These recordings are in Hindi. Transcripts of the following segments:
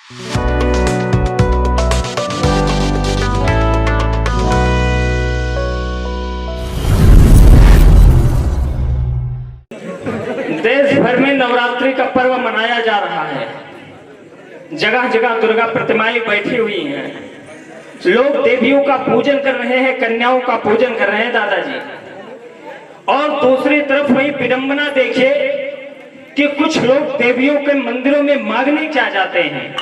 देश भर में नवरात्रि का पर्व मनाया जा रहा है। जगह जगह दुर्गा प्रतिमाएं बैठी हुई हैं। लोग देवियों का पूजन कर रहे हैं, कन्याओं का पूजन कर रहे हैं दादाजी। और दूसरी तरफ वही विडंबना देखिए कि कुछ लोग देवियों के मंदिरों में मांगने क्या जाते हैं।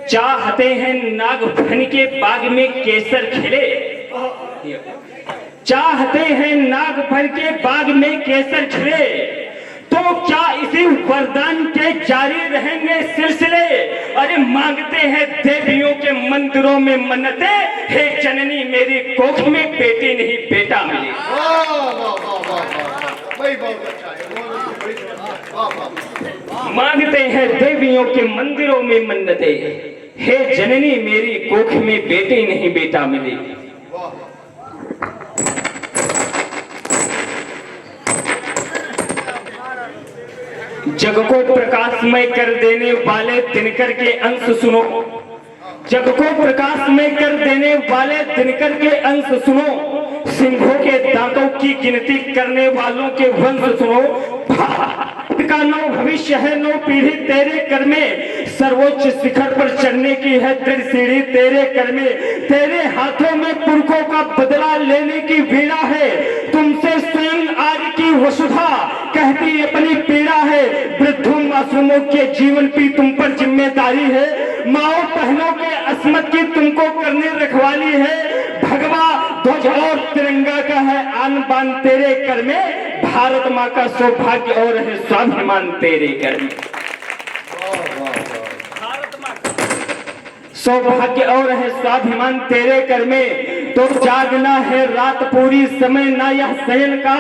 चाहते हैं नागफन के बाग में केसर खिले, चाहते हैं नागफन के बाग में केसर खिले, तो क्या इसी वरदान के जारी रहेंगे सिलसिले। अरे मांगते हैं देवियों के मंदिरों में मन्नते, हे जननी मेरी कोख में बेटी नहीं बेटा मिले। मांगते हैं देवियों के मंदिरों में मन्नते, हे जननी मेरी कोख में बेटी नहीं बेटा मिले। जग को प्रकाशमय कर देने वाले दिनकर के अंश सुनो, जग को प्रकाशमय कर देने वाले दिनकर के अंश सुनो, सिंहों के दांतों की गिनती करने वालों के वंश सुनो। भारत का नौ भविष्य है, नौ पीढ़ी तेरे कर में, सर्वोच्च शिखर पर चढ़ने की है दृढ़ सीढ़ी तेरे कर में। तेरे हाथों में पुरखों का बदला लेने की वीणा है, तुमसे स्वयं आज की वसुधा कहती अपनी पीड़ा है। वृद्धों मासूमों के जीवन की तुम पर जिम्मेदारी है, माओ बहनों के अस्मत की तुमको करने रखवाली है। भगवा ध्वज और तिरंगा का है आन बान तेरे कर में, भारत माँ का सौभाग्य और है स्वाभिमान तेरे कर में। सौभाग्य और है स्वाभिमान तेरे कर में, तो जागना है रात पूरी समय ना यह शयन का,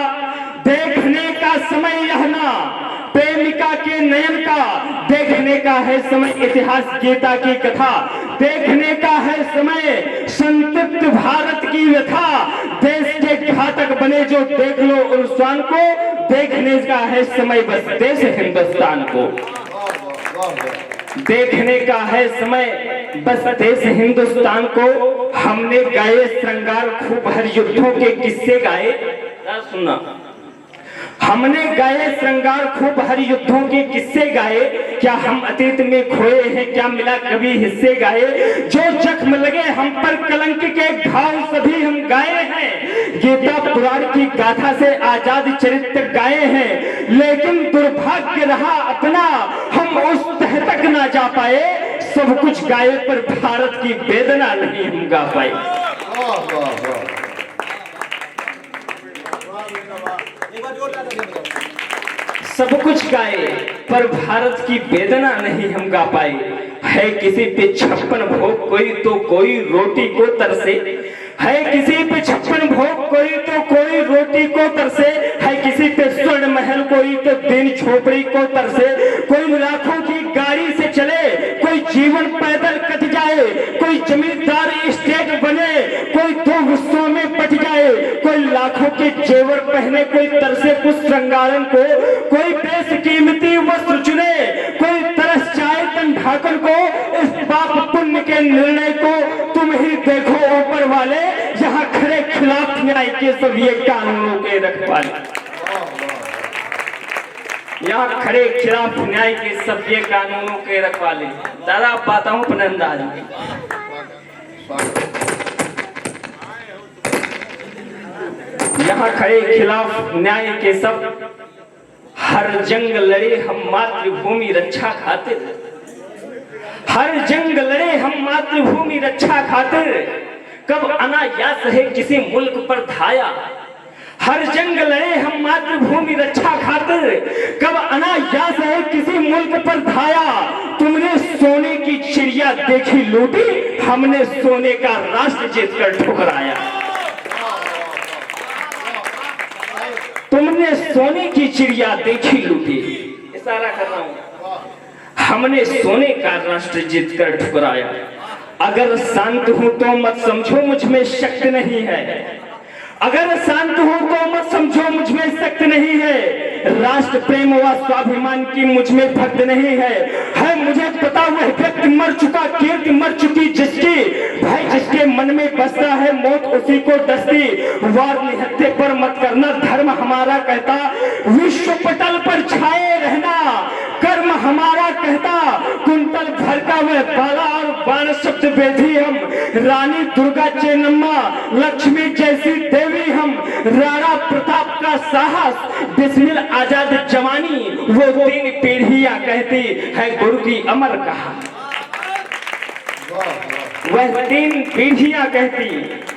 देखने का समय यह ना प्रेमिका के नयन का, देखने का है समय इतिहास गीता की कथा, देखने का है समय संतप्त भारत की व्यथा। देश के घातक बने जो देख लो उल्सान को, देखने का है समय बस देश हिंदुस्तान को। देखने का है समय बस देश हिंदुस्तान को। हमने गाए श्रृंगार खूब हर युद्धों के किस्से गाए, सुना हमने गाए श्रृंगार खूब हर युद्धों के किस्से गाए। क्या हम अतीत में खोए हैं, क्या मिला कभी हिस्से गाए। जो जख्म लगे हम पर कलंक के घाव सभी हम गाए हैं। गीता पुराण की गाथा से आजाद चरित्र गाए हैं, लेकिन दुर्भाग्य रहा अपना हम उस तह तक ना जा पाए। सब कुछ गाए पर भारत की वेदना नहीं हम गा पाए। सब कुछ गाए पर भारत की वेदना नहीं हम गा पाए। है किसी पे 56 भोग कोई तो कोई रोटी को तरसे, है किसी पे 56 भोग कोई तो कोई रोटी को तरसे, है किसी पे स्वर्ण महल कोई तो दिन झोपड़ी को तरसे। कोई लाखों की गाड़ी से चले, कोई जीवन पैदल कट जाए, कोई जमींदार स्टेट बने, कोई 2 हिस्सों में बट जाए। कोई लाखों के जेवर पहने, कोई तरसे कुछ श्रृंगारन को, कोई बेशकीमती वस्त्र चुने, कोई तरस जाए तन ढाकर को। इस पाप पुण्य के निर्णय को तुम ही देखो ऊपर वाले, यहाँ खड़े खिलाफ न्याय के सब ये कानूनों के रखवाले। यहाँ खड़े खिलाफ न्याय के सब ये कानूनों के रखवाले। दादा आप पाता हूँ अपने अंदाज में। यहाँ खड़े खिलाफ न्याय के सब, हर जंग लड़े हम मातृभूमि रक्षा खातिर, हर जंग लड़े हम मातृभूमि रक्षा खातिर। कब अनायास है किसी मुल्क पर धाया, हर जंग लड़े हम मातृभूमि रक्षा खातिर। कब अनायास है किसी मुल्क पर धाया, तुमने सोने की चिड़िया देखी लूटी, हमने सोने का राष्ट्र जीतकर ठुकराया। तुमने सोने की चिड़िया देखी लूटी, इशारा कर रहा हूं, हमने सोने का राष्ट्र जीतकर ठुकराया। अगर शांत हूं तो मत समझो मुझ में शक्ति नहीं है, अगर शांत हूं तो मत समझो मुझ में शक्ति नहीं है। राष्ट्र प्रेम व स्वाभिमान की मुझ में भक्त नहीं है मुझे पता वह व्यक्ति उसी को डसती। वार निहत्थे पर मत करना धर्म हमारा कहता, विश्व पटल पर छाए रहना कर्म हमारा कहता। कुंतल भर का वह बाला और बाण शब्द वेधी हम, रानी दुर्गा चेन्नम्मा लक्ष्मी जैसी देवी हम। राणा प्रताप का साहस बिस्मिल आजाद जवानी, वो 3 पीढ़ियां कहती है गुरु की अमर कहानी। वह 3 पीढ़ियां कहती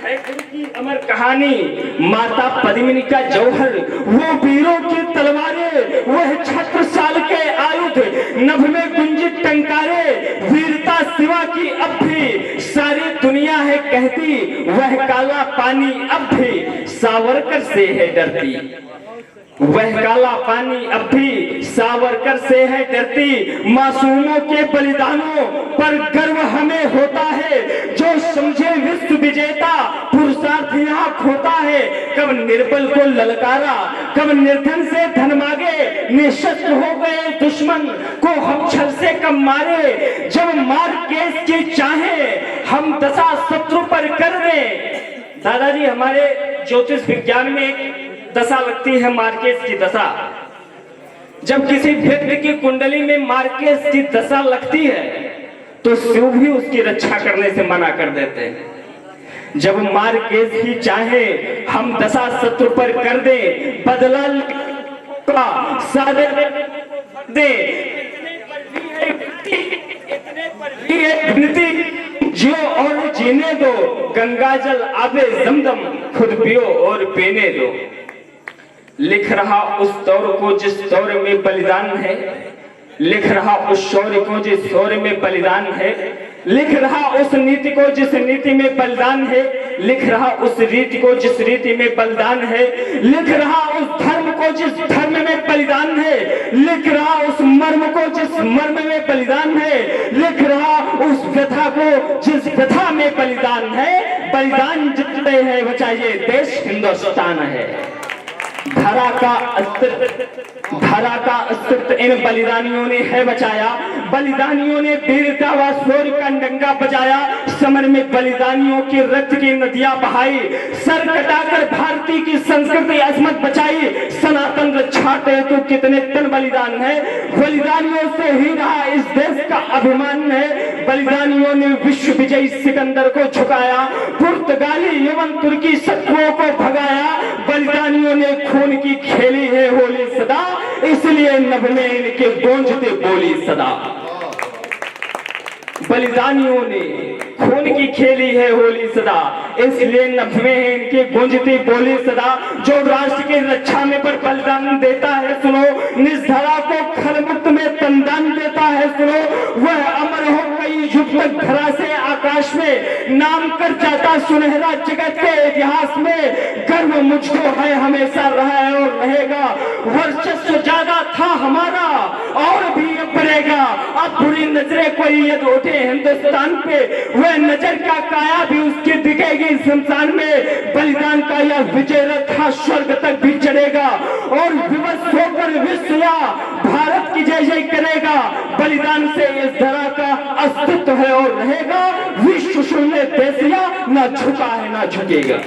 है गुरु की अमर कहानी। माता पद्मिनी का जौहर, वो वीरों की तलवारें, वह छत्रसाल के आयुध, नभ में गुंजित टंकारे, वीरता सिवा की अब भी सारी दुनिया है कहती। वह काला पानी अब भी सावरकर से है डरती। वह काला पानी अब भी सावरकर से है डरती। मासूमों के बलिदानों पर गर्व हमें होता है, जो समझे विश्व विजेता पुरुषार्थ यहाँ खोता है। कब निर्बल को ललकारा, कब निर्धन से धन मांगे, निशस्त्र हो गए दुश्मन को हम छल से कब मारे। जब मार केस की चाहे हम दशा शत्रु पर कर दें। दादाजी, हमारे ज्योतिष विज्ञान में एक दशा लगती है, मार्केस की दशा। जब किसी व्यक्ति की कुंडली में मार्केस की दशा लगती है तो शिव भी उसकी रक्षा करने से मना कर देते हैं। जब मार्केस ही चाहे हम दशा शत्रु पर कर दे, बदला का सारे दे, जियो और जीने दो, गंगा जल आबे जमदम, खुद पियो और पीने दो। लिख रहा उस दौर को जिस दौर में बलिदान है, लिख रहा उस शौर्य को जिस शौर्य में बलिदान है, लिख रहा उस नीति को जिस नीति में बलिदान है, लिख रहा उस रीति को जिस रीति में बलिदान है, लिख रहा उस धर्म को जिस धर्म में बलिदान है, लिख रहा उस मर्म को जिस मर्म में बलिदान है, लिख रहा उस व्यथा को जिस व्यथा में बलिदान है। बलिदान जितने हैं बचाइए देश हिंदुस्तान है। धरा का अस्तित्व इन बलिदानियों ने है बचाया। बलिदानियों ने वीरता व शौर्य का डंका बजाया। समर में बलिदानियों की रक्त की नदियां बहाई, सर कटाकर भारतीय की संस्कृति अजमत बचाई। सनातन रक्षाते तो कितने तन बलिदान है, बलिदानियों से ही रहा इस देश का अभिमान है। बलिदानियों ने विश्व विजयी सिकंदर को झुकाया, पुर्तगाली यमन तुर्की शत्रुओं को भगाया। बलिदानियों ने खून की खेली है होली सदा, इसलिए नभ में इनके गूंजते बोली सदा। बलिदानियों ने खून की खेली है होली सदा, इसलिए नभ में इनके गूंजती बोली सदा। जो राष्ट्र की रक्षा में पर बलिदान देता है सुनो, निस्धरा को खलमुक्त में तनदान देता है सुनो। वह अमर हो कई युग तक धरा से आकाश में, नाम कर जाता सुनहरा जगत के इतिहास में। गर्व मुझको है हमेशा रहा है और रहेगा, वर्चस्व ज्यादा था हमारा और भी अब बढ़ेगा। अब बुरी नजरें कोई यदि उठे हिंदुस्तान पे, वह नजर का काया भी उसकी दिखेगी शमशान में। बलिदान का यह विजय रथ स्वर्ग तक भी चढ़ेगा और विवश होकर विश्व या भारत की जय जय करेगा। बलिदान से इस धरा का अस्तित्व है और रहेगा। विश्व सुन ले देश या ना झुका है ना झुकेगा।